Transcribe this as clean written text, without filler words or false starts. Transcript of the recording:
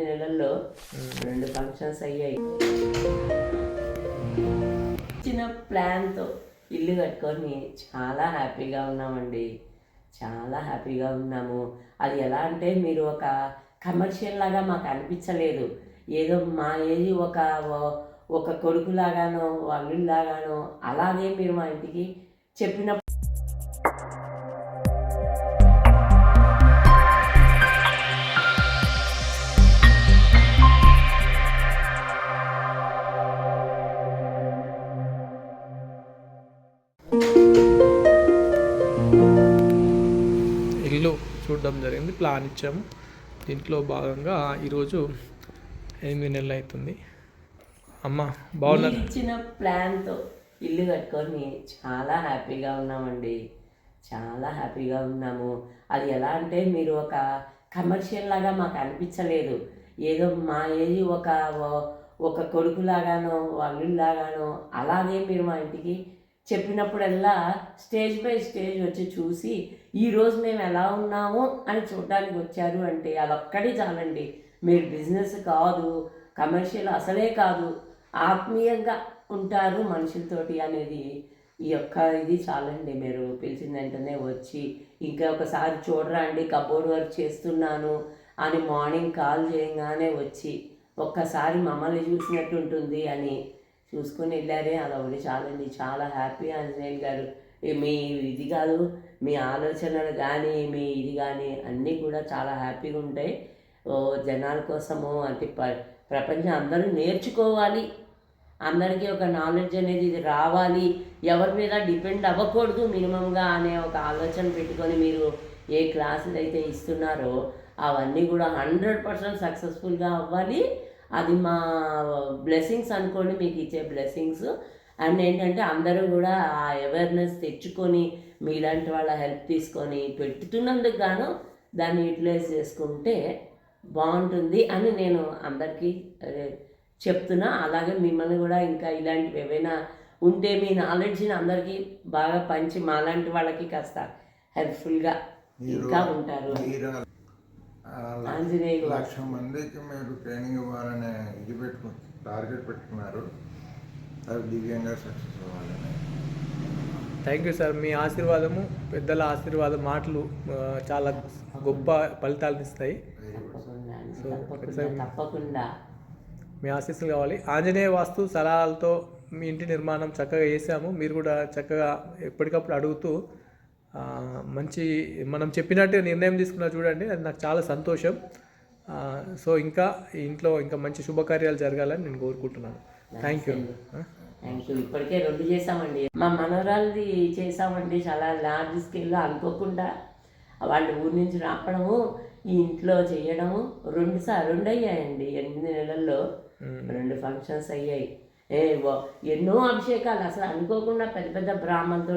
నెలల్లో 2 ఫంక్షన్స్ అయ్యాయి. చిన్న ప్లాన్తో ఇల్లు కట్టుకొని చాలా హ్యాపీగా ఉన్నామండి. చాలా హ్యాపీగా ఉన్నాము. అది ఎలా అంటే మీరు ఒక కమర్షియల్ లాగా మాకు అనిపించలేదు. ఏదో మా ఏజ్ ఒక కొడుకులాగానో అల్లుడిలాగానో అలాగే మీరు మా ఇంటికి చెప్పిన ఇల్లు చూడడం జరిగింది, ప్లాన్ ఇచ్చాము. దీంట్లో భాగంగా ఈరోజు 8 నెలలు అవుతుంది. అమ్మ బాగున్నారు. ఇచ్చిన ప్లాన్తో ఇల్లు కట్టుకొని చాలా హ్యాపీగా ఉన్నామండి. చాలా హ్యాపీగా ఉన్నాము. అది ఎలా అంటే మీరు ఒక కమర్షియల్ లాగా మాకు అనిపించలేదు. ఏదో మా ఏజ్ ఒక కొడుకులాగానో అల్లుడిలాగానో అలాగే మీరు మా ఇంటికి చెప్పినప్పుడల్లా స్టేజ్ బై స్టేజ్ వచ్చి చూసి ఈరోజు మేము ఎలా ఉన్నాము అని చూడడానికి వచ్చారు అంటే అదొక్కడే చాలండి. మీరు బిజినెస్ కాదు, కమర్షియల్ అసలే కాదు, ఆత్మీయంగా ఉంటారు మనుషులతోటి అనేది ఈ యొక్క ఇది చాలండి. మీరు పిలిచిన వెంటనే వచ్చి ఇంకా ఒకసారి చూడరా అండి కబోర్డ్ వర్క్ చేస్తున్నాను అని మార్నింగ్ కాల్ చేయగానే వచ్చి ఒక్కసారి మమ్మల్ని చూసినట్టు ఉంటుంది అని చూసుకొని వెళ్ళారే, అదొకటి చాలండి. చాలా హ్యాపీ ఆంజనేయులు గారు. మీ ఇది కాదు, మీ ఆలోచనలు కానీ మీ ఇది కానీ అన్నీ కూడా చాలా హ్యాపీగా ఉంటాయి. జనాల కోసము అంటే ప్రపంచం అందరూ నేర్చుకోవాలి, అందరికీ ఒక నాలెడ్జ్ అనేది ఇది రావాలి, ఎవరి మీద డిపెండ్ అవ్వకూడదు మినిమంగా అనే ఒక ఆలోచన పెట్టుకొని మీరు ఏ క్లాసులు అయితే ఇస్తున్నారో అవన్నీ కూడా 100% సక్సెస్ఫుల్గా అవ్వాలి. అది మా బ్లెస్సింగ్స్ అనుకోండి, మీకు ఇచ్చే బ్లెస్సింగ్స్. అండ్ ఏంటంటే అందరూ కూడా ఆ అవేర్నెస్ తెచ్చుకొని మీలాంటి వాళ్ళ హెల్ప్ తీసుకొని పెట్టుతున్నందుకు గాను దాన్ని యూటిలైజ్ చేసుకుంటే బాగుంటుంది అని నేను అందరికీ చెప్తున్నా. అలాగే మిమ్మల్ని కూడా ఇంకా ఇలాంటివి ఏవైనా ఉంటే మీ నాలెడ్జ్ని అందరికీ బాగా పంచి మాలాంటి వాళ్ళకి కాస్త హెల్ప్ఫుల్గా ఇంకా ఉంటారు. ఆంజనేయులు 1,00,000 మందికి మీరు ట్రైనింగ్ ఇవ్వాలనే ఇది టార్గెట్ పెట్టుకున్నారు. అది దివ్యంగా సక్సెస్ అవ్వాలని. Thank you sir. మీ ఆశీర్వాదము, పెద్దల ఆశీర్వాదం మాటలు చాలా గొప్ప ఫలితాలను ఇస్తాయి. తప్పకుండా మీ ఆశీస్సులు కావాలి. ఆంజనేయ వాస్తు సలహాలతో మీ ఇంటి నిర్మాణం చక్కగా చేసాము. మీరు కూడా చక్కగా ఎప్పటికప్పుడు అడుగుతూ మంచి మనం చెప్పినట్టు నిర్ణయం తీసుకున్నా చూడండి, అది నాకు చాలా సంతోషం. సో ఇంకా ఇంట్లో ఇంకా మంచి శుభకార్యాలు జరగాలని నేను కోరుకుంటున్నాను. Thank you. ఇప్పటికే 2 చేసామండి. మా మనవరాలది చేసామండి, చాలా లార్జ్ స్కేల్లో. అనుకోకుండా వాళ్ళ ఊరి నుంచి రావడము, ఈ ఇంట్లో చేయడము 2 అయ్యాయండి. 8 నెలల్లో 2 ఫంక్షన్స్ అయ్యాయి. ఎన్నో అభిషేకాలు అసలు అనుకోకుండా పెద్ద పెద్ద బ్రాహ్మణులతో